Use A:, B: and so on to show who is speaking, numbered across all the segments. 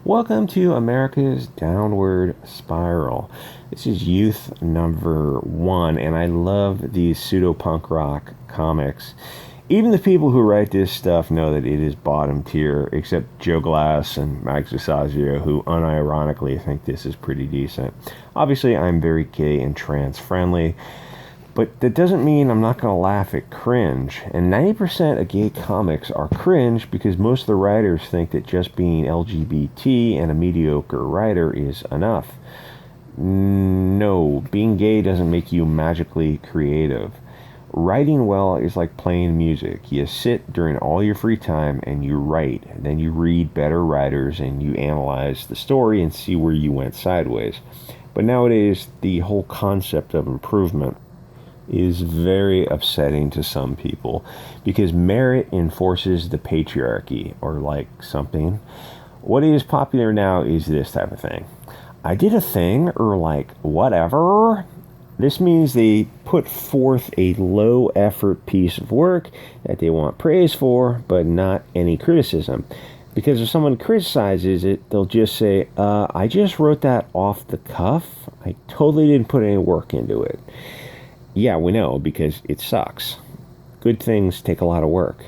A: Welcome to America's Downward Spiral. This is Youth number 1, and I love these pseudo-punk rock comics. Even the people who write this stuff know that it is bottom tier, except Joe Glass and Max Visagio, who unironically think this is pretty decent. Obviously, I'm very gay and trans friendly, but that doesn't mean I'm not going to laugh at cringe. And 90% of gay comics are cringe because most of the writers think that just being LGBT and a mediocre writer is enough. No, being gay doesn't make you magically creative. Writing well is like playing music. You sit during all your free time and you write. Then you read better writers and you analyze the story and see where you went sideways. But nowadays, the whole concept of improvement is very upsetting to some people because merit enforces the patriarchy, or like something. What is popular now is this type of thing. I did a thing, or like whatever. This means they put forth a low effort piece of work that they want praise for, but not any criticism. Because if someone criticizes it, they'll just say, I just wrote that off the cuff. I totally didn't put any work into it. Yeah, we know, because it sucks. Good things take a lot of work.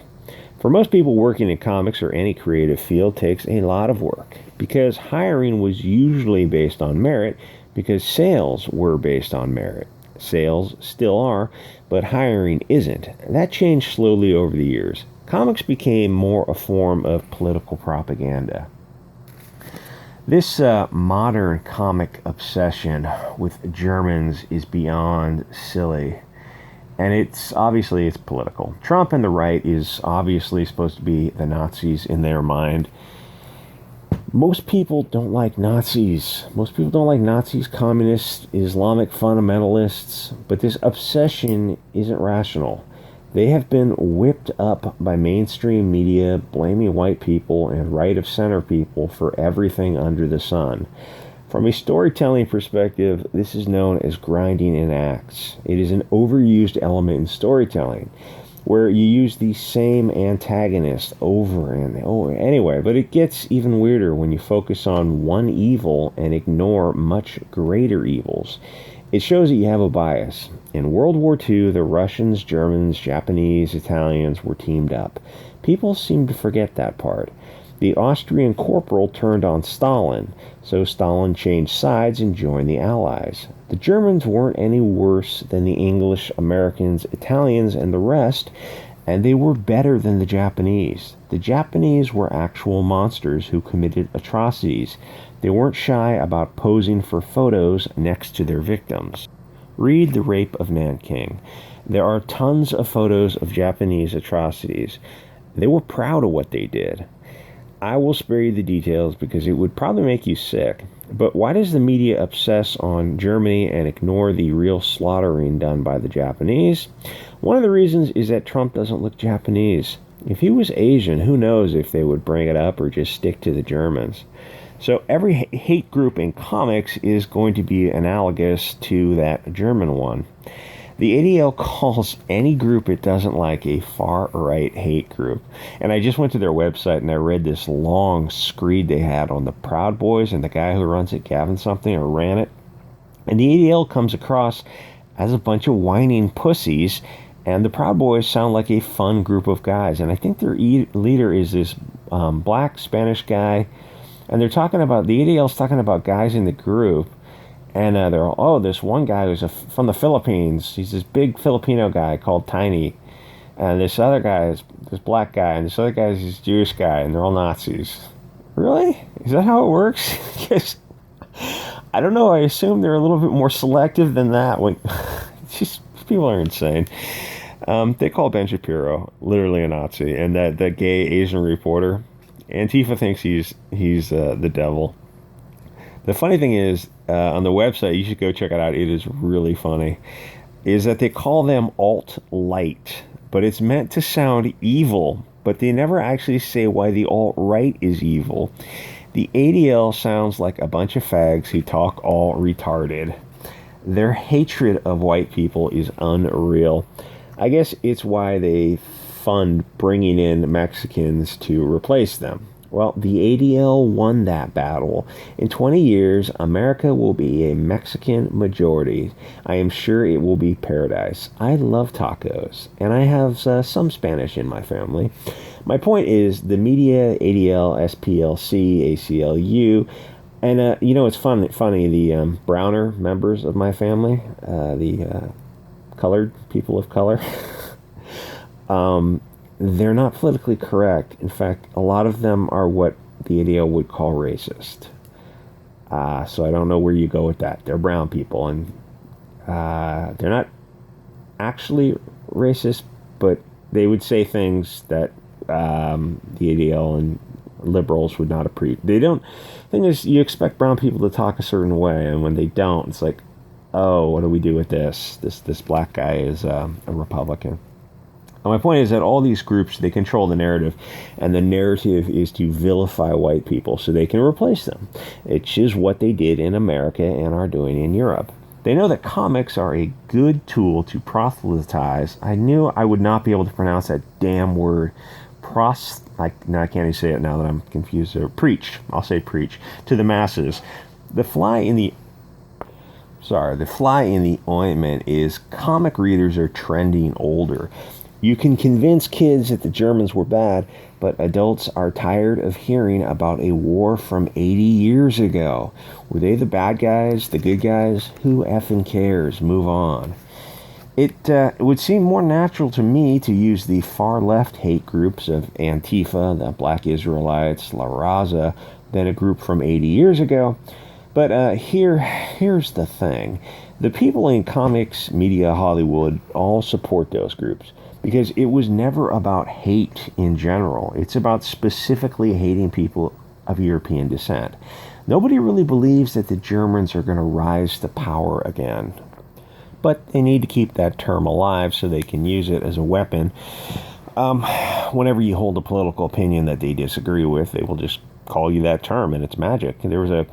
A: For most people, working in comics or any creative field takes a lot of work, because hiring was usually based on merit, because sales were based on merit. Sales still are, but hiring isn't. That changed slowly over the years. Comics became more a form of political propaganda. This modern comic obsession with Germans is beyond silly, and it's political. Trump and the right is obviously supposed to be the Nazis in their mind. Most people don't like Nazis. Most people don't like Nazis, communists, Islamic fundamentalists, but this obsession isn't rational. They have been whipped up by mainstream media, blaming white people and right-of-center people for everything under the sun. From a storytelling perspective, this is known as grinding in acts. It is an overused element in storytelling, where you use the same antagonist over and over. Anyway, but it gets even weirder when you focus on one evil and ignore much greater evils. It shows that you have a bias. In World War II, the Russians, Germans, Japanese, Italians were teamed up. People seem to forget that part. The Austrian corporal turned on Stalin, so Stalin changed sides and joined the Allies. The Germans weren't any worse than the English, Americans, Italians, and the rest, and they were better than the Japanese. The Japanese were actual monsters who committed atrocities. They weren't shy about posing for photos next to their victims. Read The Rape of Nanking. There are tons of photos of Japanese atrocities. They were proud of what they did. I will spare you the details because it would probably make you sick. But why does the media obsess on Germany and ignore the real slaughtering done by the Japanese? One of the reasons is that Trump doesn't look Japanese. If he was Asian, who knows if they would bring it up or just stick to the Germans. So every hate group in comics is going to be analogous to that German one. The ADL calls any group it doesn't like a far-right hate group. And I just went to their website and I read this long screed they had on the Proud Boys and the guy who runs it, Gavin something, or ran it. And the ADL comes across as a bunch of whining pussies, and the Proud Boys sound like a fun group of guys. And I think their leader is this black Spanish guy. And they're talking about, the ADL's talking about guys in the group, and they're all, oh, this one guy who's from the Philippines, he's this big Filipino guy called Tiny, and this other guy is this black guy, and this other guy is this Jewish guy, and they're all Nazis. Really? Is that how it works? Because, I don't know, I assume they're a little bit more selective than that. When just, people are insane. They call Ben Shapiro literally a Nazi, and that gay Asian reporter, Antifa thinks he's the devil. The funny thing is, on the website, you should go check it out. It is really funny. Is that they call them alt-light, but it's meant to sound evil, but they never actually say why the alt-right is evil. The ADL sounds like a bunch of fags who talk all retarded. Their hatred of white people is unreal. I guess it's why they fund bringing in Mexicans to replace them. Well, the ADL won that battle. In 20 years, America will be a Mexican majority. I am sure it will be paradise. I love tacos, and I have some Spanish in my family. My point is, the media, ADL, SPLC, ACLU, and it's funny. The browner members of my family, the colored people of color, they're not politically correct. In fact, a lot of them are what the ADL would call racist. So I don't know where you go with that. They're brown people, and they're not actually racist, but they would say things that the ADL and liberals would not appreciate. They don't. Thing is, you expect brown people to talk a certain way, and when they don't, it's like, oh, what do we do with this? This black guy is a Republican. And my point is that all these groups, they control the narrative, and the narrative is to vilify white people so they can replace them. It's just what they did in America and are doing in Europe. They know that comics are a good tool to proselytize. I knew I would not be able to pronounce that damn word. I can't even say it now that I'm confused. Preach. I'll say preach to the masses. The fly in the ointment is comic readers are trending older. You can convince kids that the Germans were bad, but adults are tired of hearing about a war from 80 years ago. Were they the bad guys, the good guys? Who effing cares? Move on. It would seem more natural to me to use the far-left hate groups of Antifa, the Black Israelites, La Raza, than a group from 80 years ago. But here's the thing. The people in comics, media, Hollywood all support those groups because it was never about hate in general. It's about specifically hating people of European descent. Nobody really believes that the Germans are going to rise to power again. But they need to keep that term alive so they can use it as a weapon. Whenever you hold a political opinion that they disagree with, they will just call you that term, and it's magic. There was a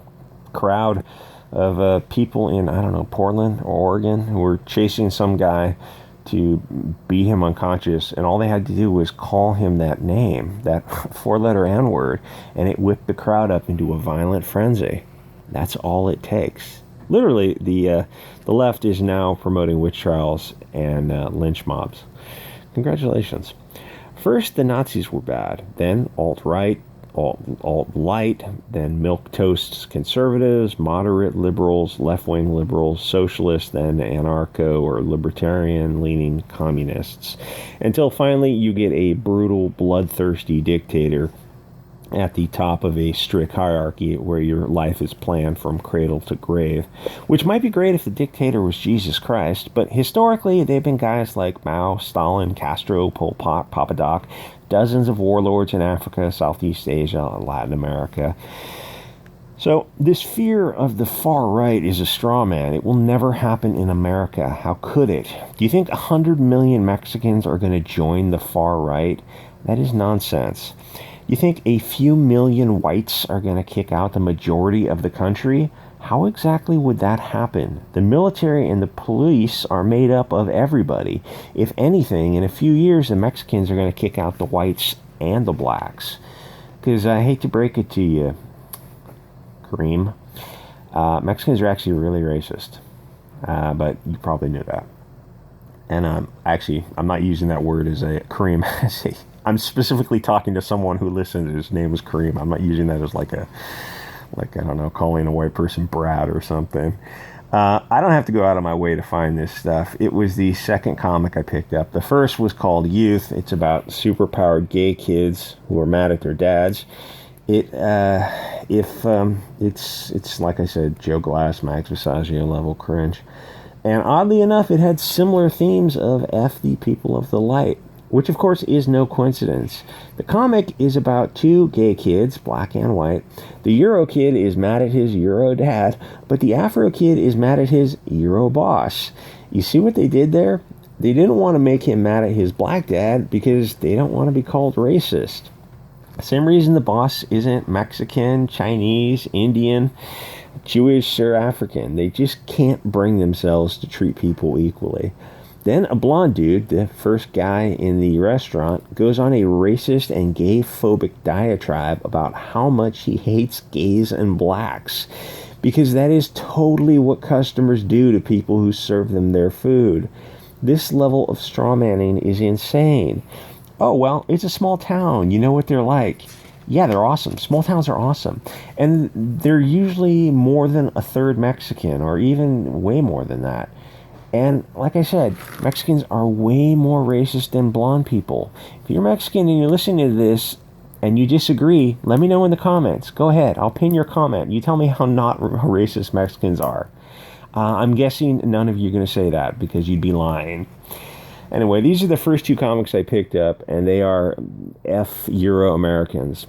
A: crowd of people in, Portland or Oregon who were chasing some guy to beat him unconscious, and all they had to do was call him that name, that four-letter N-word, and it whipped the crowd up into a violent frenzy. That's all it takes. Literally, the left is now promoting witch trials and lynch mobs. Congratulations. First, the Nazis were bad. Then alt-right, alt-light, then milquetoast conservatives, moderate liberals, left-wing liberals, socialists, then anarcho or libertarian-leaning communists. Until finally you get a brutal, bloodthirsty dictator at the top of a strict hierarchy where your life is planned from cradle to grave, which might be great if the dictator was Jesus Christ, but historically they've been guys like Mao, Stalin, Castro, Pol Pot, Papa Doc, dozens of warlords in Africa, Southeast Asia, and Latin America. So this fear of the far right is a straw man. It will never happen in America. How could it? Do you think 100 million Mexicans are going to join the far right? That is nonsense. You think a few million whites are going to kick out the majority of the country? How exactly would that happen? The military and the police are made up of everybody. If anything, in a few years, the Mexicans are going to kick out the whites and the blacks. Because I hate to break it to you, Kareem, Mexicans are actually really racist. But you probably knew that. And I'm not using that word as a Kareem. I'm specifically talking to someone who listens. His name is Kareem. I'm not using that as calling a white person Brad or something. I don't have to go out of my way to find this stuff. It was the second comic I picked up. The first was called Youth. It's about superpowered gay kids who are mad at their dads. It's like I said, Joe Glass, Max Visaggio level cringe. And oddly enough, it had similar themes of F the people of the light, which of course is no coincidence. The comic is about two gay kids, black and white. The Euro kid is mad at his Euro dad, but the Afro kid is mad at his Euro boss. You see what they did there? They didn't want to make him mad at his black dad because they don't want to be called racist. Same reason the boss isn't Mexican, Chinese, Indian, Jewish, or African. They just can't bring themselves to treat people equally. Then a blonde dude, the first guy in the restaurant, goes on a racist and gay-phobic diatribe about how much he hates gays and blacks, because that is totally what customers do to people who serve them their food. This level of strawmanning is insane. Oh, well, it's a small town. You know what they're like. Yeah, they're awesome. Small towns are awesome. And they're usually more than a third Mexican, or even way more than that. And like I said, Mexicans are way more racist than blonde people. If you're Mexican and you're listening to this and you disagree, let me know in the comments. Go ahead. I'll pin your comment. You tell me how not racist Mexicans are. I'm guessing none of you are going to say that because you'd be lying. Anyway, these are the first two comics I picked up, and they are Euro-Americans.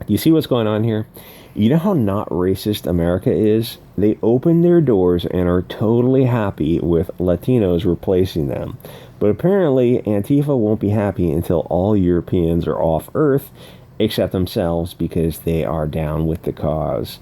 A: You see what's going on here? You know how not racist America is? They open their doors and are totally happy with Latinos replacing them. But apparently, Antifa won't be happy until all Europeans are off Earth, except themselves, because they are down with the cause.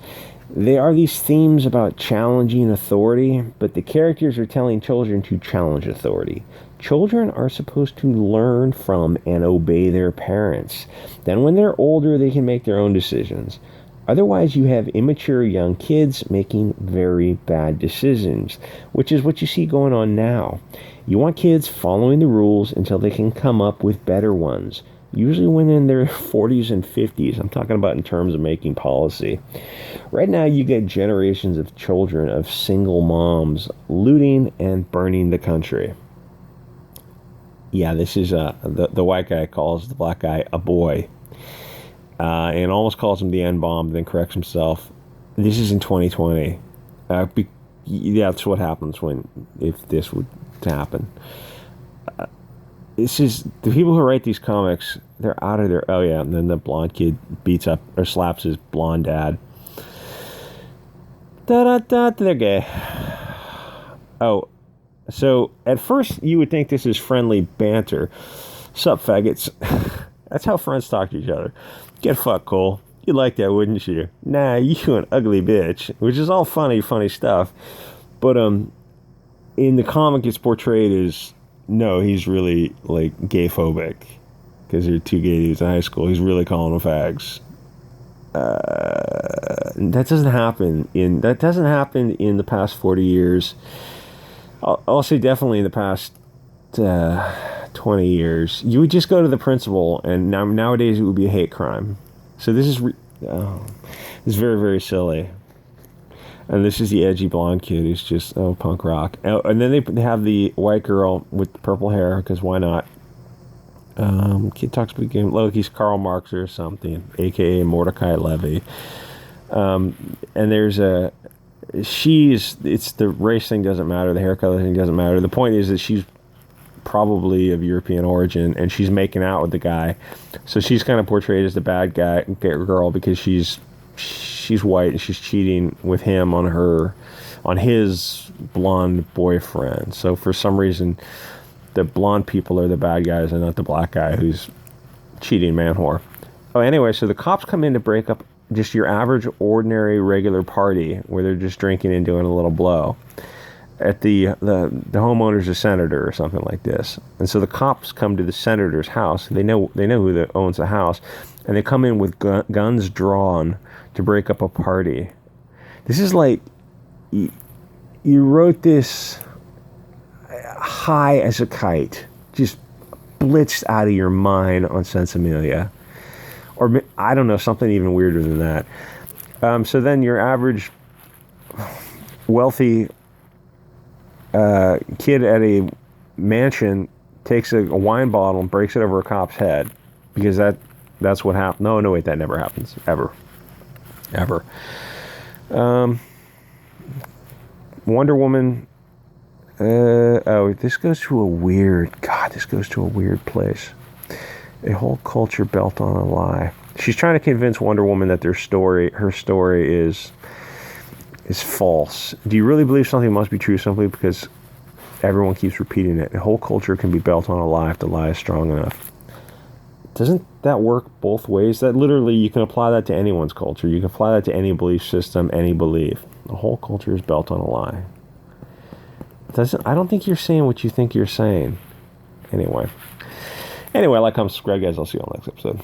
A: There are these themes about challenging authority, but the characters are telling children to challenge authority. Children are supposed to learn from and obey their parents. Then when they're older, they can make their own decisions. Otherwise, you have immature young kids making very bad decisions, which is what you see going on now. You want kids following the rules until they can come up with better ones, usually when in their 40s and 50s. I'm talking about in terms of making policy. Right now, you get generations of children of single moms looting and burning the country. Yeah, this is the white guy calls the black guy a boy. And almost calls him the N-bomb, then corrects himself. This is in 2020. That's what happens if this would happen. This is the people who write these comics. They're out of their. Oh yeah, and then the blonde kid beats up or slaps his blonde dad. They're gay. Oh, so at first you would think this is friendly banter. Sup, faggots? That's how friends talk to each other. Get fucked, Cole. You'd like that, wouldn't you? Nah, you an ugly bitch. Which is all funny stuff. But in the comic, it's portrayed as, no, he's really like gay-phobic because they're two gay dudes in high school. He's really calling them fags. That doesn't happen in the past 40 years. I'll say definitely in the past 20 years. You would just go to the principal, and nowadays it would be a hate crime. So this is it's very, very silly. And this is the edgy blonde kid who's just punk rock. And then they have the white girl with purple hair, because why not? Kid talks big game. Look, he's Karl Marx or something, aka Mordecai Levy. And there's it's the race thing doesn't matter, the hair color thing doesn't matter. The point is that she's probably of European origin, and she's making out with the guy. So she's kind of portrayed as the bad guy girl because she's white and she's cheating with him on his blonde boyfriend. So for some reason, the blonde people are the bad guys and not the black guy who's cheating man whore. Oh, anyway, so the cops come in to break up just your average, ordinary, regular party where they're just drinking and doing a little blow at the homeowner's a senator or something like this. And so the cops come to the senator's house. They know who owns the house, and they come in with guns drawn to break up a party. This is like you wrote this high as a kite, just blitzed out of your mind on Sensibilia. Or, I don't know, something even weirder than that. So then your average wealthy kid at a mansion takes a wine bottle and breaks it over a cop's head. Because that's what happened. No, wait, that never happens. Ever. Wonder Woman. This goes to a weird place. A whole culture built on a lie. She's trying to convince Wonder Woman that her story is false. Do you really believe something must be true simply because everyone keeps repeating it? A whole culture can be built on a lie if the lie is strong enough. Doesn't that work both ways? That literally, you can apply that to anyone's culture. You can apply that to any belief system, any belief. The whole culture is built on a lie. I don't think you're saying what you think you're saying. Anyway, like, comment, subscribe, guys. I'll see you on the next episode.